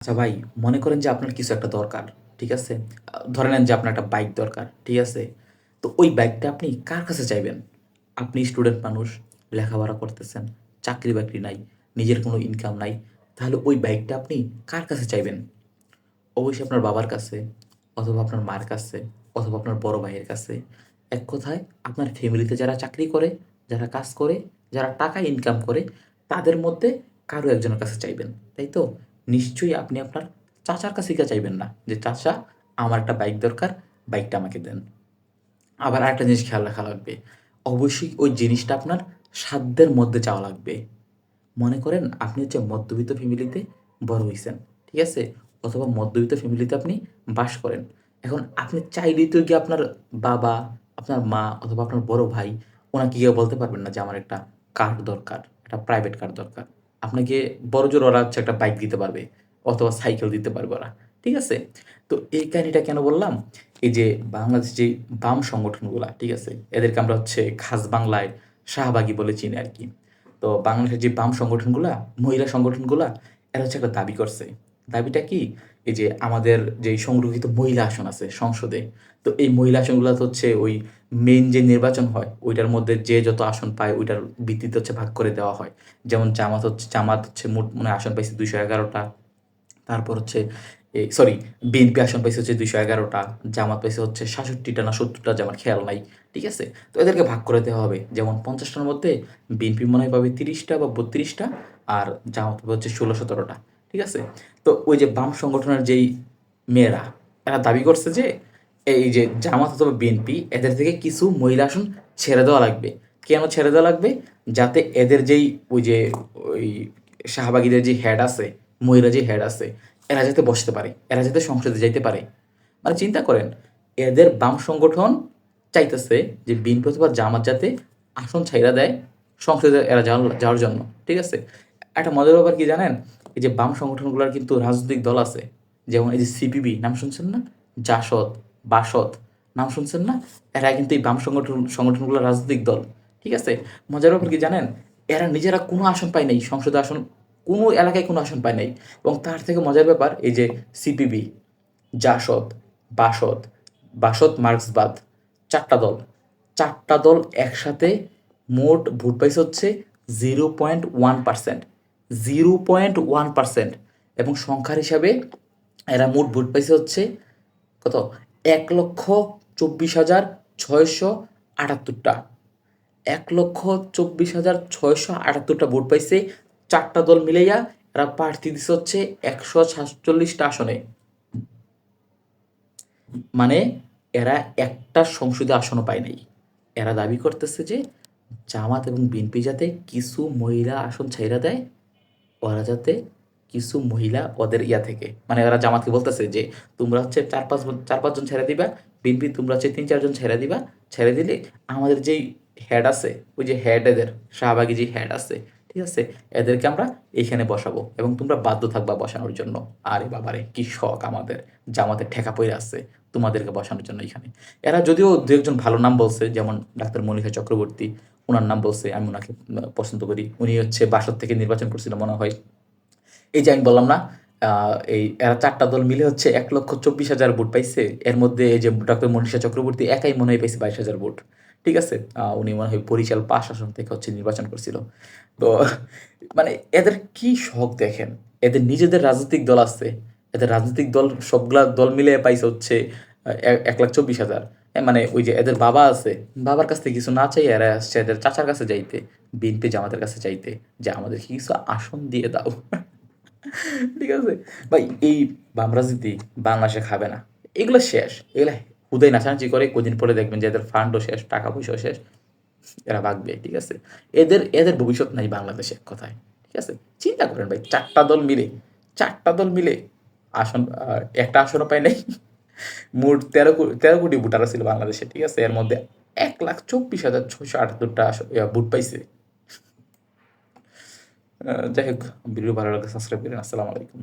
আচ্ছা ভাই, মনে করেন যে আপনার কিছু একটা দরকার, ঠিক আছে? ধরে নেন যে আপনার একটা বাইক দরকার, ঠিক আছে? তো ওই বাইকটা আপনি কার কাছে চাইবেন? আপনি স্টুডেন্ট মানুষ, লেখাপড়া করতেছেন, চাকরি-বাকরি নাই, নিজের কোনো ইনকাম নাই। তাহলে ওই বাইকটা আপনি কার কাছে চাইবেন? অবশ্যই আপনার বাবার কাছে, অথবা আপনার মার কাছে, অথবা আপনার বড় ভাইয়ের কাছে। এক কথায় আপনার ফ্যামিলিতে যারা চাকরি করে, যারা কাজ করে, যারা টাকা ইনকাম করে, তাদের মধ্যে কারো একজনের কাছে চাইবেন, তাই তো? নিশ্চয়ই আপনি আপনার চাচার কাছে গিয়ে চাইবেন না যে, "চাচা, আমার একটা বাইক দরকার, বাইকটা আমাকে দেন।" আবার আরেকটা জিনিস খেয়াল রাখা লাগবে। অবশ্যই ওই জিনিসটা আপনার সাধ্যের মধ্যে চাওয়া লাগবে। মনে করেন আপনি হচ্ছে মধ্যবিত্ত ফ্যামিলিতে বড় হইছেন, ঠিক আছে? অথবা মধ্যবিত্ত ফ্যামিলিতে আপনি বাস করেন। এখন আপনি চাইলেই তো গিয়ে আপনার বাবা, আপনার মা অথবা আপনার বড় ভাই ওনাকে গিয়ে বলতে পারবেন না যে আমার একটা কার দরকার, একটা প্রাইভেট কার দরকার। আপনাকে বড়জোর ওরা হচ্ছে একটা বাইক দিতে পারবে অথবা সাইকেল দিতে পারবে ওরা। ঠিক আছে? তো এই কাহিনীটা কেন বললাম? এই যে বাংলাদেশের যে বাম সংগঠনগুলা, ঠিক আছে? এদেরকে আমরা হচ্ছে খাস বাংলায় শাহবাগী বলে চিনি আরকি। তো বাংলাদেশের যে বাম সংগঠনগুলা, মহিলা সংগঠনগুলা, এরা হচ্ছে একটা দাবি করছে। দাবিটা কি? এই যে আমাদের যেই সংরক্ষিত মহিলা আসন আছে সংসদে, তো এই মহিলা আসনগুলাতে হচ্ছে ওই মেইন যে নির্বাচন হয়, ওইটার মধ্যে যে যত আসন পায় ওইটার ভিত্তিতে হচ্ছে ভাগ করে দেওয়া হয়। যেমন জামাত হচ্ছে মোট মনে হয় আসন পাইছে ২১১ টা। তারপর হচ্ছে সরি, বিএনপি আসন পাইছে হচ্ছে ২১১ টা, জামাত পাইছে হচ্ছে ৬৭ টা না ৭০ টা, যে আমার খেয়াল নাই। ঠিক আছে? তো এদেরকে ভাগ করে দেওয়া হবে। যেমন ৫০ টার মধ্যে বিএনপি মনে হয় পাবে ৩০ টা বা ৩২ টা, আর জামাত পাবে হচ্ছে ১৬-১৭ টা। ঠিক আছে? তো ওই যে বাম সংগঠনের যেই মেয়েরা, এরা দাবি করছে যে এই যে জামাত অথবা বিএনপি এদের থেকে কিছু মহিলা আসন ছেড়ে দেওয়া লাগবে। কেন ছেড়ে দেওয়া লাগবে? যাতে এদের যেই ওই যে ওই শাহবাগীদের যে হেড আছে, মহিলা যে হেড আছে, এরা যাতে বসতে পারে, এরা যাতে সংসদে যাইতে পারে। মানে চিন্তা করেন, এদের বাম সংগঠন চাইতেছে যে বিএনপি অথবা জামাত যাতে আসন ছাইড়া দেয় সংসদে এরা যাওয়ার জন্য। ঠিক আছে? একটা মজার ব্যাপার কি জানেন? এই যে বাম সংগঠনগুলোর কিন্তু রাজনৈতিক দল আছে। যেমন এই যে সিপিবি নাম শুনছেন না? জাসদ, বাসদ নাম শুনছেন না? এরা কিন্তু এই বাম সংগঠনগুলোর রাজনৈতিক দল। ঠিক আছে? মজার ব্যাপার কি জানেন? এরা নিজেরা কোনো আসন পায় নাই, সংসদে আসন কোনো এলাকায় কোনো আসন পায় নাই। এবং তার থেকে মজার ব্যাপার এই যে সিপিবি, জাসদ, বাসদ, বাসদ মার্ক্সবাদ, ৪ টা দল। ৪ টা দল একসাথে মোট ভোট পাইছে হচ্ছে 0.1%। 0.1%। এবং সংখ্যার হিসাবে এরা মোট ভোট পাইছে হচ্ছে কত? ১,২৪,৬৭৮টা। ১,২৪,৬৭৮টা ভোট পাইছে। ৪ টা দল মিলাইয়া এরা প্রার্থী দিছে হচ্ছে ১৪৭টা আসনে। মানে এরা একটা সংসদীয় আসনও পায় নাই। এরা দাবি করতেছে যে জামাত এবং বিএনপি যাতে কিছু মহিলা আসন ছাইড়া দেয়, ওরা যাতে কিছু মহিলা ওদের ইয়া থেকে, মানে ওরা জামাতকে বলতেছে যে তোমরা হচ্ছে ৪-৫ জন ছেড়ে দিবা, বিএনপি তোমরা হচ্ছে ৩-৪ জন ছেড়ে দিবা, ছেড়ে দিলে আমাদের যেই হেড আছে, ওই যে হেড এদের শাহবাগী যে হেড আছে, ঠিক আছে, এদেরকে আমরা এইখানে বসাবো এবং তোমরা বাধ্য থাকবা বসানোর জন্য। আরে বাবারে কি শখ আমাদের, জামাতের ঠেকা পড়ে আছে তোমাদেরকে বসানোর জন্য এখানে। এরা যদিও দু একজন ভালো নাম বলছে, যেমন ডাক্তার মনিষা চক্রবর্তী, ওনার নাম বলছে, আমি ওনাকে পছন্দ করি। উনি হচ্ছে বাসদ থেকে নির্বাচন করছিল মনে হয়। এই যে আমি বললাম না, এই এরা ৪ টা দল মিলে হচ্ছে ১,২৪,০০০ ভোট পাইছে। এর মধ্যে এই যে ডক্টর মনীষা চক্রবর্তী একাই মনে হয় পাইছে ২২,০০০ ভোট। ঠিক আছে? উনি মনে হয় বরিশাল ৫ আসন থেকে হচ্ছে নির্বাচন করছিল। তো মানে এদের কি শখ দেখেন। এদের নিজেদের রাজনৈতিক দল আছে। এদের রাজনৈতিক দল সবগুলা দল মিলে পাইছে হচ্ছে ১,২৪,০০০। মানে ওই যে এদের বাবা আছে, বাবার কাছ থেকে কিছু না চাইয়া এরা আসছে এদের চাচার কাছে যাইতে, বিএনপি জামাতের কাছে চাইতে যে আমাদেরকে কিছু আসন দিয়ে দাও। ঠিক আছে? ভাই এই বাম রাজনীতি বাংলাদেশে খাবে না। এগুলো শেষ। এগুলা হুদাই নাচানাচি করে কদিন পরে দেখবেন যে এদের ফান্ডও শেষ, টাকা পয়সাও শেষ। এরা ভাগবে। ঠিক আছে? এদের এদের ভবিষ্যৎ নাই বাংলাদেশে এক কথায়। ঠিক আছে? চিন্তা করেন ভাই, ৪ টা দল মিলে আসন একটা আসনও পায় নাই। মোট ১৩ কোটি ভোটার ছিল বাংলাদেশে। ঠিক আছে? এর মধ্যে ১,২৪,৬৭৮টা ভোট পাইছে। যাই হোক, ভিডিও ভালো লাগলে সাবস্ক্রাইব করেন। আসসালামু আলাইকুম।